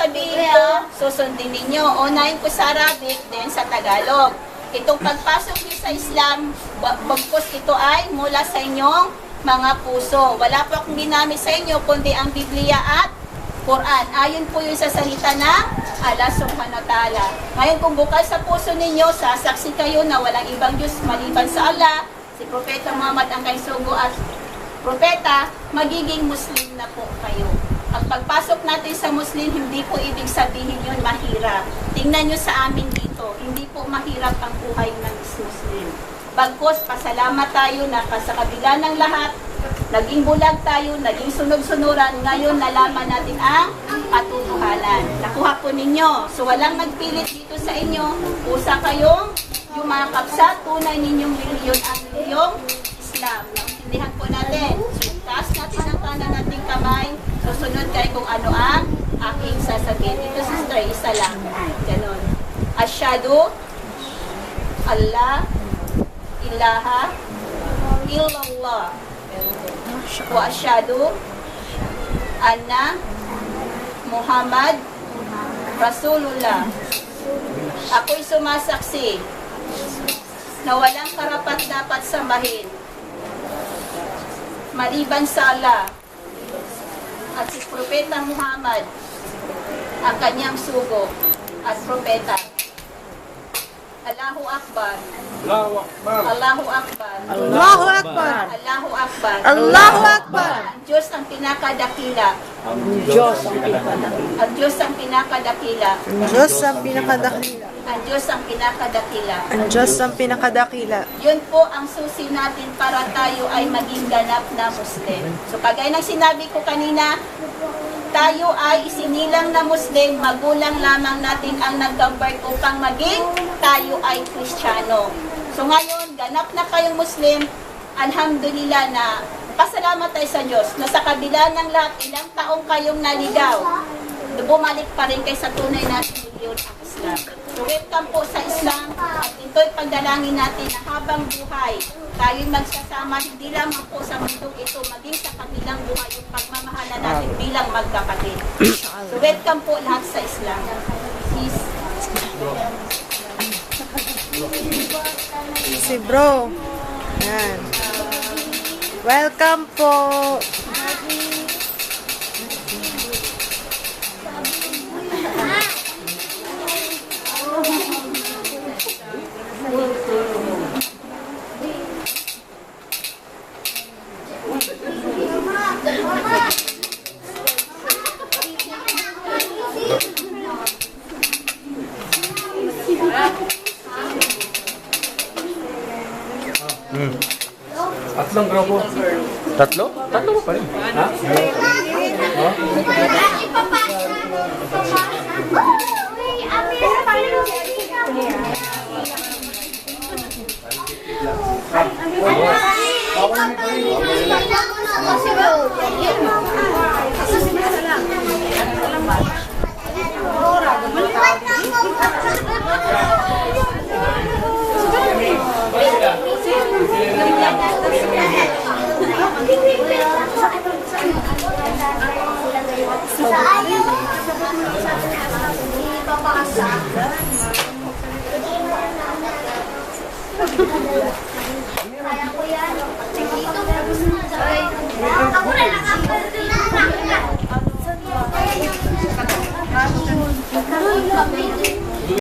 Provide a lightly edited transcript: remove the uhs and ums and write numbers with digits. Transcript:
sasabihin ko, susundin ninyo. Unahin ko sa Arabic, then sa Tagalog. Itong pagpasok niyo sa Islam, bagkus ito ay mula sa inyong mga puso. Wala po akong ginamit sa inyo, kundi ang Biblia at Quran. Ayon po yun sa salita ng Allah subhanahu wa ta'ala. Ngayon kung bukal sa puso ninyo, sasaksi kayo na walang ibang Diyos maliban sa Allah, si Propeta Muhammad ang kay sugo at propeta, magiging Muslim na po kayo. Ang pagpasok natin sa Muslim, hindi po ibig sabihin yun mahirap. Tingnan nyo sa amin dito, hindi po mahirap ang buhay ng Muslim. Bagkus, pasalamat tayo na sa kabila ng lahat, naging bulag tayo, naging sunog-sunuran, ngayon nalaman natin ang katotohanan. Nakuha po ninyo. So walang nagpilit dito sa inyo, usa kayong yumakap sa tunay ninyong reliyon ang reliyong Islam. Naintindihan po natin. So taas natin ang kanan nating kamay, susunod kayo kung ano ang aking sasabihin. Ito sister, isa lang. Ganon. Asyhadu Allah ilaha illallah wa asyhadu anna Muhammad Rasulullah. Ako'y sumasaksi na walang karapat-dapat sambahin maliban sa Allah at si Propeta Muhammad ang kanyang sugo at propeta. Allahu Akbar. Allahu Akbar. Allahu Akbar. Allahu Akbar. Allahu Akbar. Allahu Akbar. Ang Diyos ang pinakadakila. Ang Diyos ang pinakadakila. Ang Diyos ang pinakadakila. Ang Diyos ang pinakadakila. Ang Diyos ang pinakadakila. Ang Diyos ang pinakadakila. Yun po ang susi natin para tayo ay maging ganap na Muslim. So kagaya ng sinabi ko kanina, tayo ay isinilang na Muslim, magulang lamang natin ang nag-convert upang maging tayo ay Kristiyano. So ngayon, ganap na kayong Muslim, alhamdulillah na pasalamat tayo sa Diyos na sa kabila ng lahat, ilang taong kayong naligaw, bumalik pa rin kayo sa tunay natin reliyon ang Islam. So welcome po sa Islam at ito'y pagdalangin natin na habang buhay, tayo'y magsasama hindi lamang po sa mundong ito, maging sa kabilang buhay yung pagmamahala natin bilang magkapatid. So welcome po lahat sa Islam. Peace. Si bro. Yan. Welcome po. Tatlong grupo. Tatlo? Tatlo pa rin. Ha? Ako